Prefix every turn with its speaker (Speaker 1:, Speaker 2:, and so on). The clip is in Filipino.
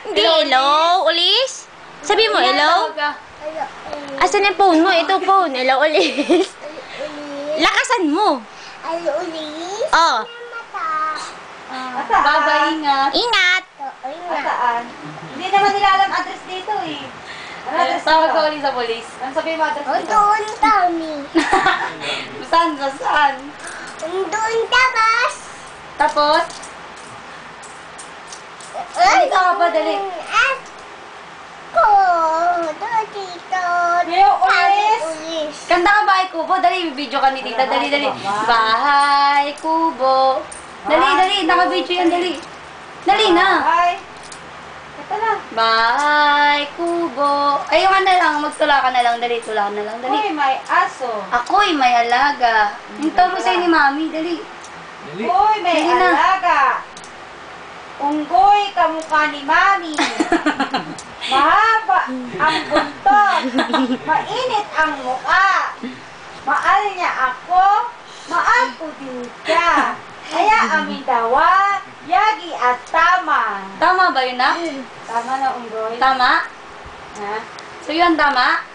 Speaker 1: Hindi, hello, ulis. Sabi mo, hello. Asan yung phone mo? Ito phone. Hello, ulis. Lakasan mo.
Speaker 2: Hello, ulis.
Speaker 1: Oh.
Speaker 3: Bye-bye, ingat.
Speaker 1: Ingat.
Speaker 3: Saan? Hindi naman nila alam address dito eh. Ano address tawag ka ulit sa polis? Ano sabihin mo address dito?
Speaker 2: Doon kami.
Speaker 3: Saan? Saan?
Speaker 2: Doon tapos.
Speaker 3: Tapos? Ay, ka pa, dali.
Speaker 2: Ako. Doon dito.
Speaker 3: Leo, ulis.
Speaker 2: Ulis.
Speaker 3: Kanta ka Bahay Kubo. Dali, video ka ni tita. Dali, dali. Bahay Kubo. Dali, dali. Naka-video yan, dali. Dali na.
Speaker 4: Ay. Ito na.
Speaker 3: Bahay Kubo. Ay, yung ano lang. Magtula ka na lang. Dali, tula ka na lang. Dali.
Speaker 4: Uy, may aso.
Speaker 3: Ako'y may alaga. Hintaw mo sa'yo ni Mami. Dali.
Speaker 4: Uy, may
Speaker 3: Dali na.
Speaker 4: alaga. Unggoy, kamukha ni Mami. Mahaba ang buntot. Mainit ang mukha. Maal niya ako. Maal ko din siya. Kaya amin dawa, yagi at tama.
Speaker 3: Tama ba yun na?
Speaker 4: Tama na, unggoy.
Speaker 3: Tama?
Speaker 4: Ha?
Speaker 3: So yun, tama?